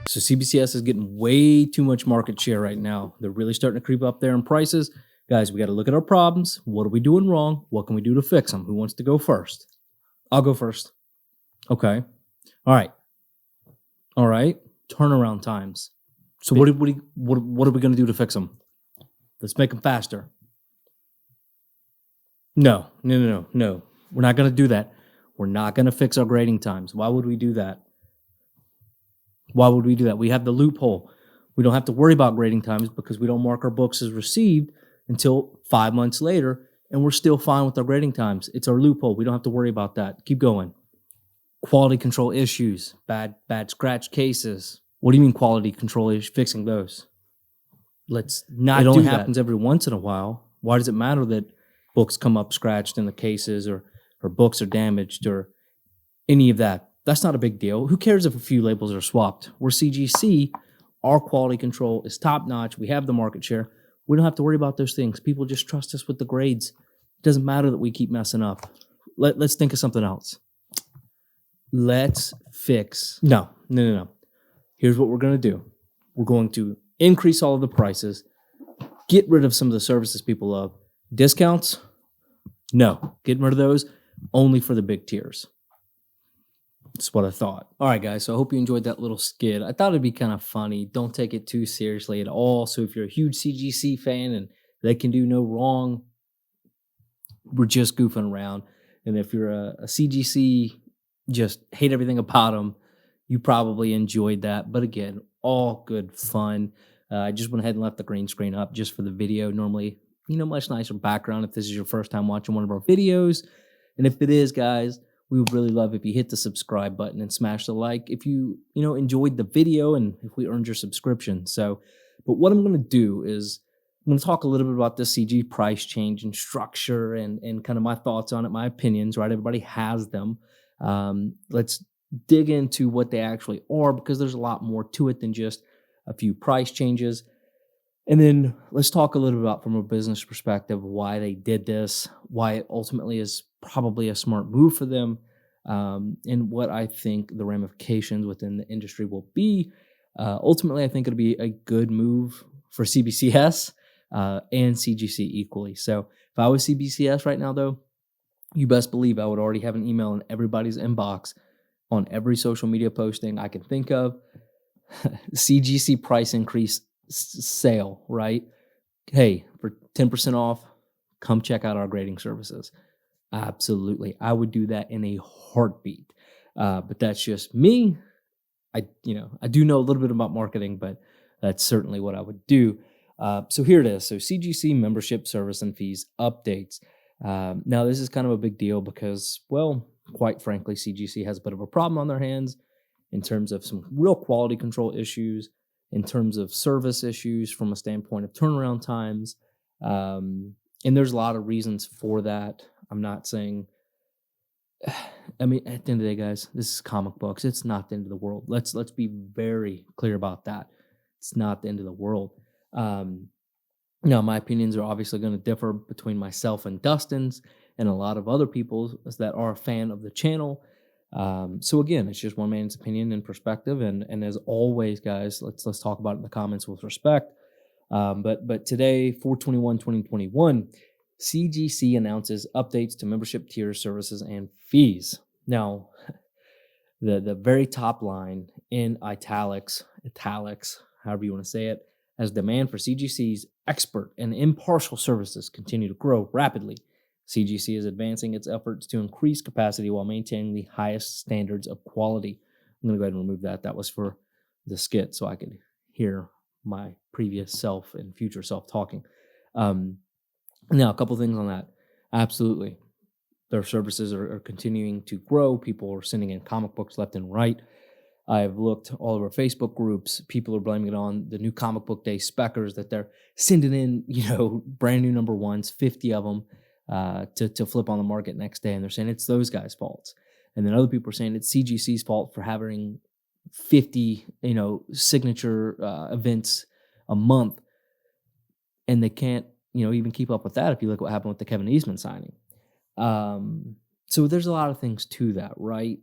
So CBCS is getting way too much market share right now. They're really starting to creep up there in prices. Guys, we got to look at our problems. What are we doing wrong? What can we do to fix them? Who wants to go first? I'll go first. Okay. All right. Turnaround times. So what are we going to do to fix them? Let's make them faster. No. We're not going to do that. We're not going to fix our grading times. Why would we do that? We have the loophole. We don't have to worry about grading times because we don't mark our books as received until 5 months later, and we're still fine with our grading times. It's our loophole. We don't have to worry about that. Keep going. Quality control issues, bad scratch cases. What do you mean quality control issues? Fixing those. Let's not do that. It only happens every once in a while. Why does it matter that books come up scratched in the cases or books are damaged or any of that? That's not a big deal. Who cares if a few labels are swapped? We're CGC. Our quality control is top-notch. We have the market share. We don't have to worry about those things. People just trust us with the grades. It doesn't matter that we keep messing up. Let's think of something else. Let's fix. No. Here's what we're going to do. We're going to increase all of the prices, get rid of some of the services people love. Discounts? No. Getting rid of those only for the big tiers. That's what I thought. All right, guys, so I hope you enjoyed that little skit. I thought it'd be kind of funny. Don't take it too seriously at all. So if you're a huge CGC fan and they can do no wrong, we're just goofing around. And if you're a CGC, just hate everything about them, you probably enjoyed that. But again, all good fun. I just went ahead and left the green screen up just for the video. Normally, much nicer background if this is your first time watching one of our videos. And if it is, guys, we would really love if you hit the subscribe button and smash the like if you enjoyed the video and if we earned your subscription. So, but what I'm going to do is I'm going to talk a little bit about the CG price change and structure and kind of my thoughts on it, my opinions, right? Everybody has them. Let's dig into what they actually are because there's a lot more to it than just a few price changes. And then let's talk a little bit about from a business perspective why they did this, why it ultimately is probably a smart move for them, and what I think the ramifications within the industry will be. Ultimately, I think it'll be a good move for CBCS and CGC equally. So if I was CBCS right now, though, you best believe I would already have an email in everybody's inbox on every social media posting I can think of. CGC price increase sale, right? Hey, for 10% off, come check out our grading services. Absolutely. I would do that in a heartbeat. But that's just me. I do know a little bit about marketing, but that's certainly what I would do. So here it is. So CGC membership service and fees updates. Now this is kind of a big deal because, well, quite frankly, CGC has a bit of a problem on their hands in terms of some real quality control issues, in terms of service issues from a standpoint of turnaround times. And there's a lot of reasons for that. I'm not saying, at the end of the day, guys, this is comic books. It's not the end of the world. Let's be very clear about that. It's not the end of the world. Now, my opinions are obviously going to differ between myself and Dustin's and a lot of other people that are a fan of the channel. So again, it's just one man's opinion and perspective. And as always, guys, let's talk about it in the comments with respect. But today, 4/21/2021, CGC announces updates to membership tiers, services, and fees. Now, the very top line in italics, however you want to say it, as demand for CGC's expert and impartial services continue to grow rapidly. CGC is advancing its efforts to increase capacity while maintaining the highest standards of quality. I'm going to go ahead and remove that. That was for the skit so I could hear my previous self and future self talking. Now, a couple things on that. Absolutely. Their services are continuing to grow. People are sending in comic books left and right. I've looked all over Facebook groups. People are blaming it on the new comic book day speckers that they're sending in, brand new number ones, 50 of them to flip on the market next day. And they're saying it's those guys' faults. And then other people are saying it's CGC's fault for having 50, signature events a month. And they can't, even keep up with that if you look what happened with the Kevin Eastman signing. So there's a lot of things to that, right?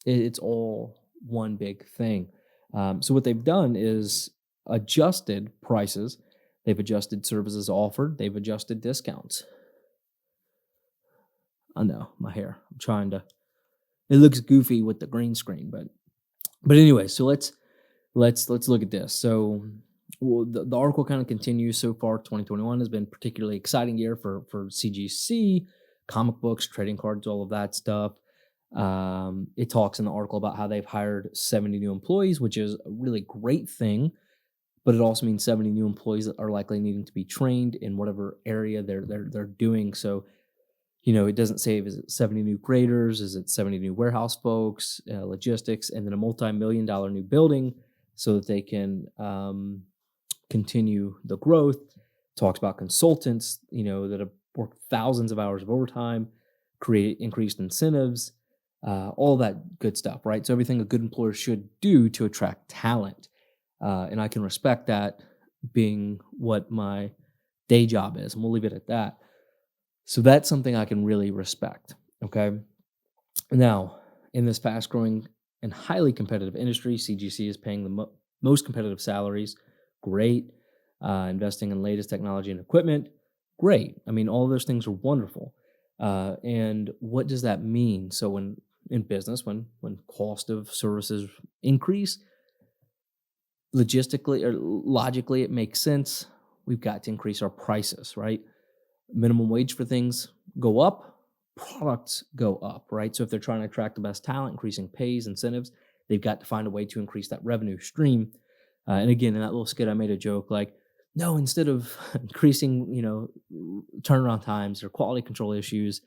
It's all one big thing. So what they've done is adjusted prices. They've adjusted services offered. They've adjusted discounts. I know my hair. I'm trying to. It looks goofy with the green screen, but anyway. So let's look at this. So the article kind of continues. So far, 2021 has been a particularly exciting year for CGC, comic books, trading cards, all of that stuff. It talks in the article about how they've hired 70 new employees, which is a really great thing. But it also means 70 new employees that are likely needing to be trained in whatever area they're doing. So, it doesn't say is it 70 new graders, is it 70 new warehouse folks, logistics, and then a multi-million-dollar new building so that they can continue the growth. Talks about consultants, that have worked thousands of hours of overtime, create increased incentives, all that good stuff, right? So everything a good employer should do to attract talent. And I can respect that being what my day job is, and we'll leave it at that. So that's something I can really respect, okay? Now, in this fast-growing and highly competitive industry, CGC is paying the most competitive salaries. Great. Investing in latest technology and equipment. Great. I mean, all of those things are wonderful. And what does that mean? So when in business, when cost of services increase, logistically or logically, it makes sense. We've got to increase our prices, right? Minimum wage for things go up, products go up, right? So if they're trying to attract the best talent, increasing pays, incentives, they've got to find a way to increase that revenue stream. And again, in that little skit, I made a joke like, no, instead of increasing, turnaround times or quality control issues,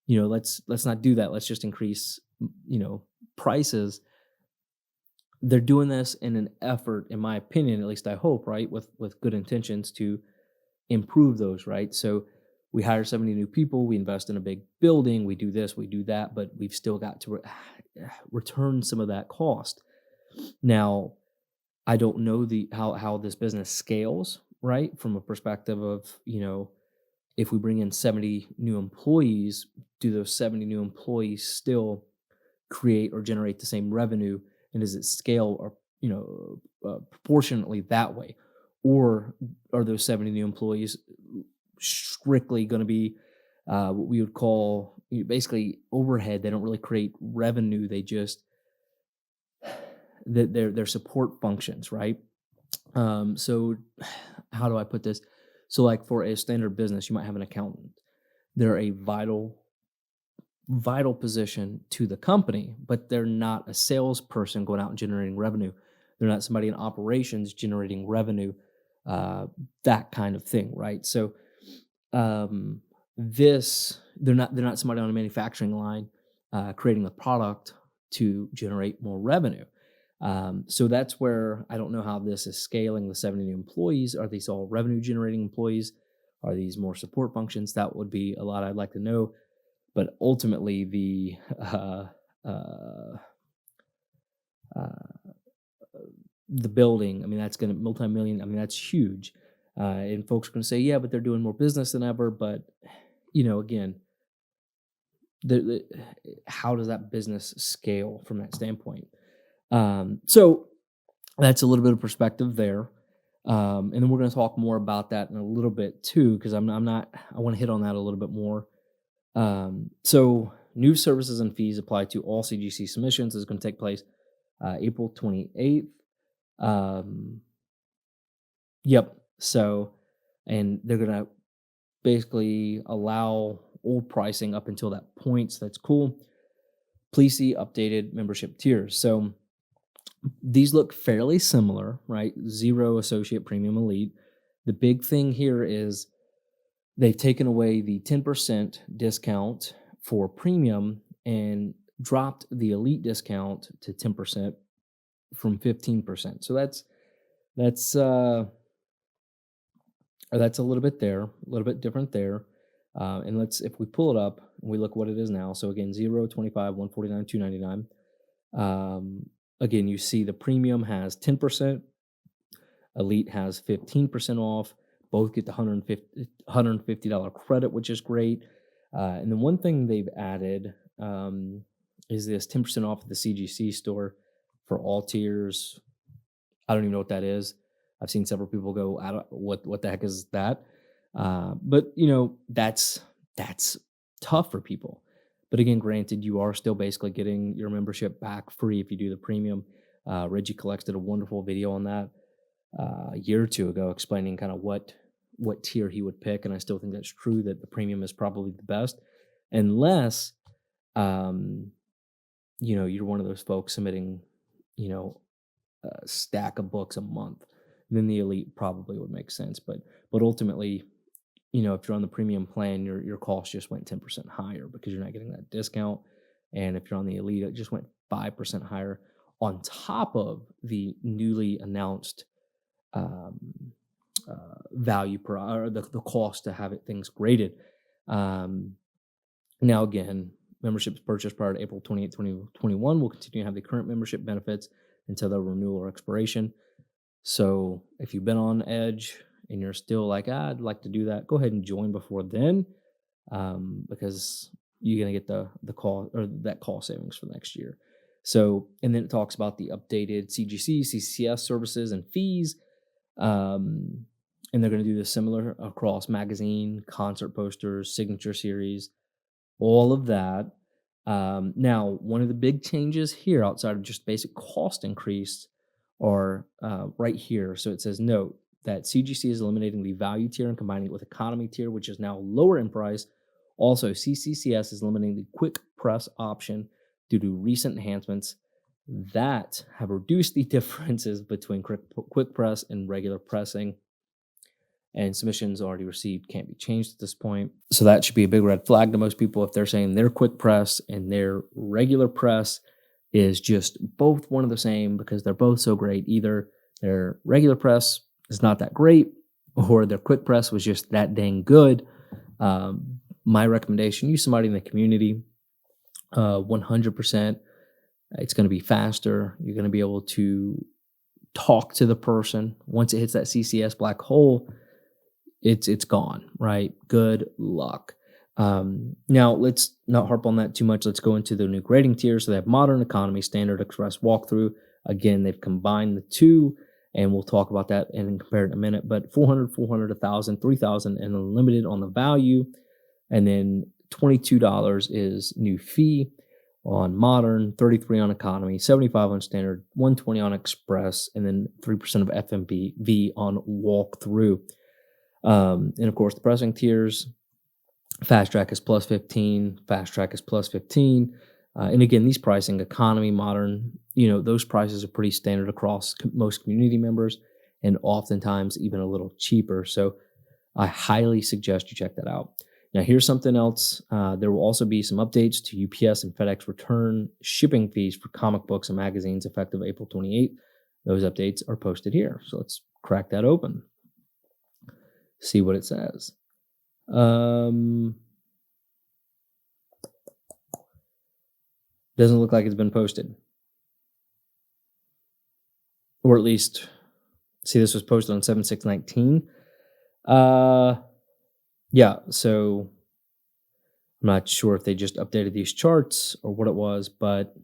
let's not do that. Let's just increase, prices. They're doing this in an effort, in my opinion, at least I hope, right, with good intentions to improve those, right? So we hire 70 new people, we invest in a big building, we do this, we do that, but we've still got to return some of that cost. Now, I don't know how this business scales, right? From a perspective of, if we bring in 70 new employees, do those 70 new employees still create or generate the same revenue? And does it scale or, proportionately that way? Or are those 70 new employees strictly going to be what we would call basically overhead? They don't really create revenue. They just, they're support functions, right? So how do I put this? So like for a standard business, you might have an accountant. They're a vital position to the company, but they're not a salesperson going out and generating revenue. They're not somebody in operations generating revenue, that kind of thing, right? So they're not somebody on a manufacturing line creating the product to generate more revenue. So that's where I don't know how this is scaling. The 70 new employees, are these all revenue generating employees? Are these more support functions? That would be a lot I'd like to know. But ultimately, the building, I mean, that's going to multi-million. I mean, that's huge. And folks are going to say, yeah, but they're doing more business than ever. But, again, how does that business scale from that standpoint? So that's a little bit of perspective there. And then we're going to talk more about that in a little bit too, because I want to hit on that a little bit more. So new services and fees apply to all CGC submissions. This is going to take place April 28th. Yep. So, and they're going to basically allow old pricing up until that point. So that's cool. Please see updated membership tiers. So these look fairly similar, right? 0 associate premium elite. The big thing here is they've taken away the 10% discount for premium and dropped the elite discount to 10% from 15%. So that's a little bit there, a little bit different there. And if we pull it up and we look what it is now. So again, 0, 25, 149, 299. Again, you see the premium has 10%, elite has 15% off. Both get the $150 credit, which is great. And then one thing they've added is this 10% off at the CGC store for all tiers. I don't even know what that is. I've seen several people go, I don't what the heck is that? But you know, that's tough for people. But again, granted, you are still basically getting your membership back free if you do the premium. Reggie Collects did a wonderful video on that a year or two ago, explaining kind of what tier he would pick, and I still think that's true that the premium is probably the best, unless um, you know, you're one of those folks submitting, you know, a stack of books a month. Then the elite probably would make sense, but ultimately, you know, if you're on the premium plan, your cost just went 10% higher because you're not getting that discount. And if you're on the elite, it just went 5% higher on top of the newly announced um, value per or the cost to have it things graded. Um, Now, again, memberships purchased prior to April 28, 2021 will continue to have the current membership benefits until the renewal or expiration. So if you've been on Edge and you're still like, I'd like to do that, go ahead and join before then, because you're gonna get the call or that cost savings for next year. So, and then it talks about the updated CGC, CCS services and fees. Um, and they're going to do this similar across magazine, concert posters, signature series, all of that. Now, one of the big changes here outside of just basic cost increase are right here. So it says, note that CGC is eliminating the value tier and combining it with economy tier, which is now lower in price. Also, CCCS is eliminating the quick press option due to recent enhancements that have reduced the differences between quick press and regular pressing, and submissions already received can't be changed at this point. So that should be a big red flag to most people if they're saying their quick press and their regular press is just both one of the same because they're both so great. Either their regular press is not that great or their quick press was just that dang good. My recommendation, use somebody in the community. 100%. It's going to be faster. You're going to be able to talk to the person. Once it hits that CCS black hole, it's gone, right? Good luck. Now, let's not harp on that too much. Let's go into the new grading tiers. So they have Modern, Economy, Standard, Express, Walkthrough. Again, they've combined the two, and we'll talk about that and compare it in a minute. But 400, 400, 1,000, 3,000, and unlimited on the value. And then $22 is new fee on Modern, 33 on Economy, 75 on Standard, 120 on Express, and then 3% of FMV on Walkthrough. And of course, the pressing tiers, Fast Track is plus 15, Fast Track is plus 15. And again, these pricing, Economy, Modern, you know, those prices are pretty standard across most community members and oftentimes even a little cheaper. So I highly suggest you check that out. Now, here's something else. There will also be some updates to UPS and FedEx return shipping fees for comic books and magazines effective April 28th. Those updates are posted here. So let's crack that open. See what it says. Doesn't look like it's been posted. Or at least, see, this was posted on 7/6/19. Yeah, so I'm not sure if they just updated these charts or what it was, but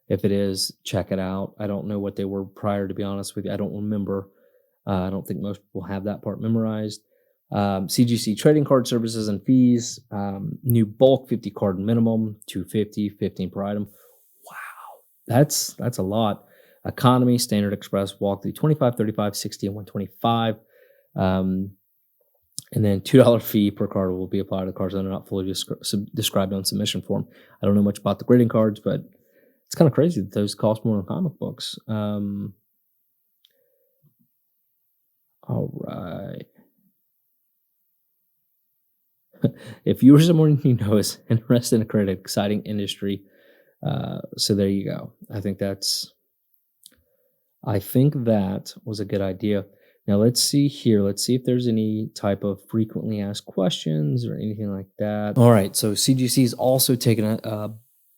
if it is, check it out. I don't know what they were prior, to be honest with you. I don't remember. I don't think most people have that part memorized. CGC trading card services and fees. New bulk 50 card minimum, 250, 15 per item. Wow, that's a lot. Economy, Standard, Express, Walkthrough, 25, 35, 60, and 125. And then $2 fee per card will be applied to the cards that are not fully described on submission form. I don't know much about the grading cards, but it's kind of crazy that those cost more than comic books. All right. If you or someone you know is interested in a great, exciting industry, so there you go. I think that was a good idea. Now let's see here. Let's see if there's any type of frequently asked questions or anything like that. All right. So CGC is also taking a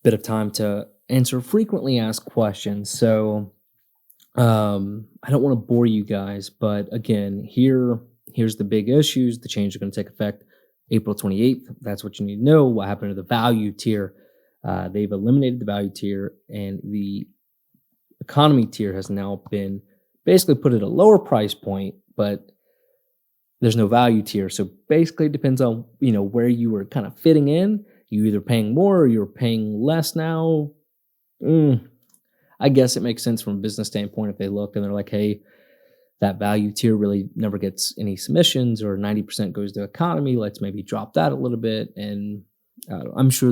bit of time to answer frequently asked questions. So I don't want to bore you guys, but again, here's the big issues. The changes are going to take effect April 28th. That's what you need to know. What happened to the value tier? They've eliminated the value tier, and the economy tier has now been basically put it at a lower price point, but there's no value tier. So basically it depends on, where you were kind of fitting in. You either paying more or you're paying less now. I guess it makes sense from a business standpoint if they look and they're like, hey, that value tier really never gets any submissions, or 90% goes to economy. Let's maybe drop that a little bit. And I'm sure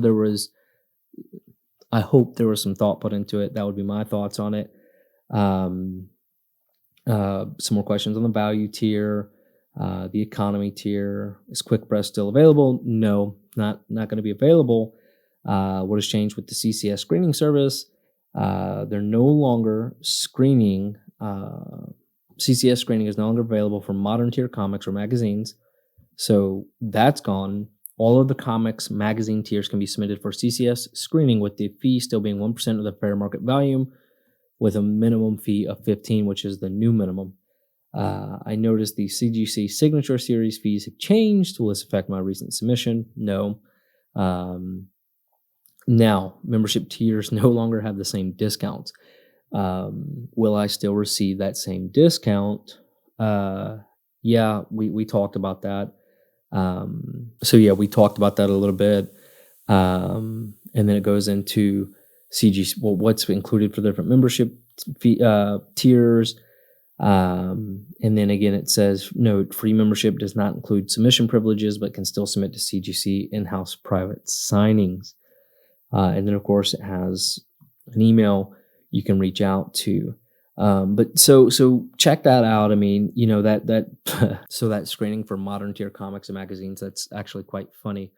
I hope there was some thought put into it. That would be my thoughts on it. Some more questions on the value tier, the economy tier. Is Quick Press still available? No, not going to be available. What has changed with the CCS screening service? They're no longer screening. CCS screening is no longer available for modern tier comics or magazines. So that's gone. All of the comics magazine tiers can be submitted for CCS screening, with the fee still being 1% of the fair market value, with a minimum fee of $15, which is the new minimum. I noticed the CGC Signature Series fees have changed. Will this affect my recent submission? No. Now, membership tiers no longer have the same discounts. Will I still receive that same discount? Yeah, we talked about that. We talked about that a little bit. And then it goes into CGC, what's included for the different membership fee, tiers. And then again, it says, note, free membership does not include submission privileges, but can still submit to CGC in-house private signings. And then, of course, it has an email you can reach out to. But so check that out. I mean, so that screening for modern tier comics and magazines, that's actually quite funny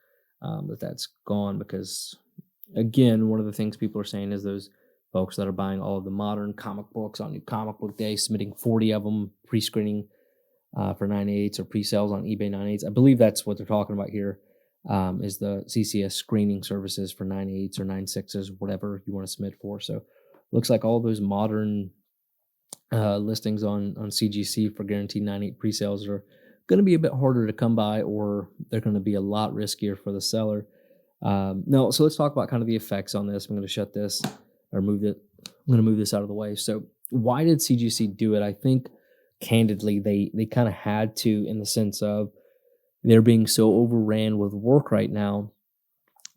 that's gone, because, again, one of the things people are saying is those folks that are buying all of the modern comic books on New Comic Book Day, submitting 40 of them, pre-screening for 9/8 or pre-sales on eBay 9/8. I believe that's what they're talking about here. Is the CCS screening services for 9/8 or 9/6s, whatever you want to submit for. So looks like all those modern listings on CGC for guaranteed 9/8 pre-sales are going to be a bit harder to come by, or they're going to be a lot riskier for the seller. No, so let's talk about kind of the effects on this. I'm going to shut this or move it. I'm going to move this out of the way. So why did CGC do it? I think candidly they kind of had to, in the sense of they're being so overran with work right now.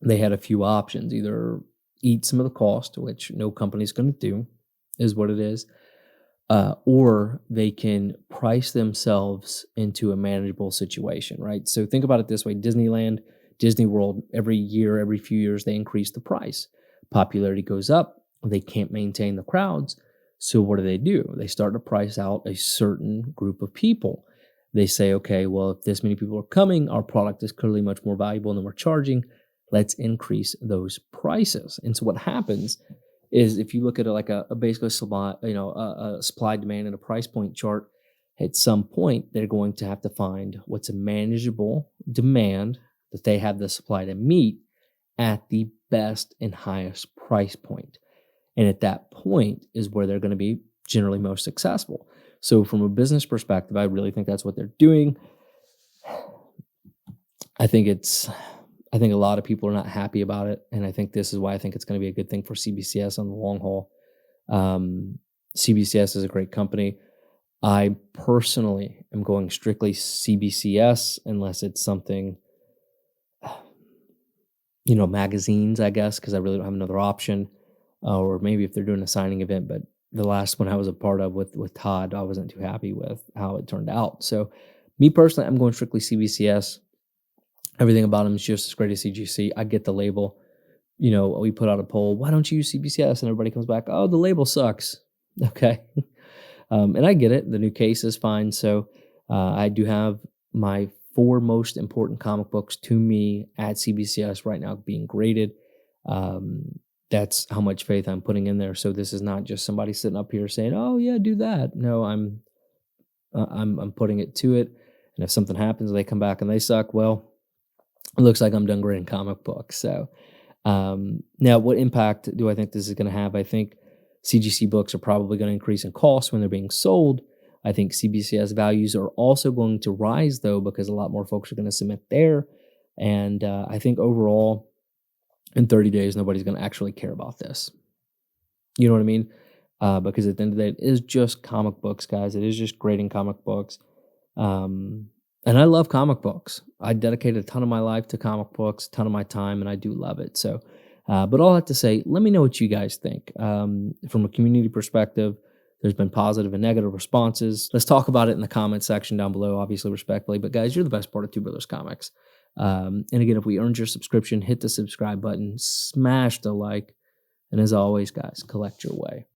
They had a few options: either eat some of the cost, which no company's going to do, is what it is, or they can price themselves into a manageable situation, right? So think about it this way: Disneyland, Disney World, every year, every few years, they increase the price. Popularity goes up. They can't maintain the crowds. So what do? They start to price out a certain group of people. They say, okay, well, if this many people are coming, our product is clearly much more valuable than we're charging. Let's increase those prices. And so what happens is, if you look at it like a basically supply, a supply demand and a price point chart, at some point they're going to have to find what's a manageable demand that they have the supply to meet at the best and highest price point. And at that point is where they're going to be generally most successful. So from a business perspective, I really think that's what they're doing. I think a lot of people are not happy about it. And I think this is why I think it's going to be a good thing for CBCS on the long haul. CBCS is a great company. I personally am going strictly CBCS unless it's something, magazines, I guess, because I really don't have another option. Or maybe if they're doing a signing event, but the last one I was a part of with Todd, I wasn't too happy with how it turned out. So me personally, I'm going strictly CBCS. Everything about them is just as great as CGC. I get the label. We put out a poll, why don't you use CBCS? And everybody comes back, oh, the label sucks. Okay. And I get it. The new case is fine. So I do have my 4 most important comic books to me at CBCS right now being graded. That's how much faith I'm putting in there. So this is not just somebody sitting up here saying, "Oh yeah, do that." No, I'm putting it to it. And if something happens, they come back and they suck. Well, it looks like I'm done grading comic books. So now, what impact do I think this is going to have? I think CGC books are probably going to increase in cost when they're being sold. I think CBCS values are also going to rise, though, because a lot more folks are going to submit there. And I think overall, in 30 days, nobody's going to actually care about this. You know what I mean? because at the end of the day, it is just comic books, guys. It is just grading comic books. And I love comic books. I dedicated a ton of my life to comic books, a ton of my time, and I do love it. So, but all that to say, let me know what you guys think. From a community perspective, there's been positive and negative responses. Let's talk about it in the comment section down below, obviously respectfully. But guys, you're the best part of Two Brothers Comics. And again, if we earned your subscription, hit the subscribe button, smash the like. And as always, guys, collect your way.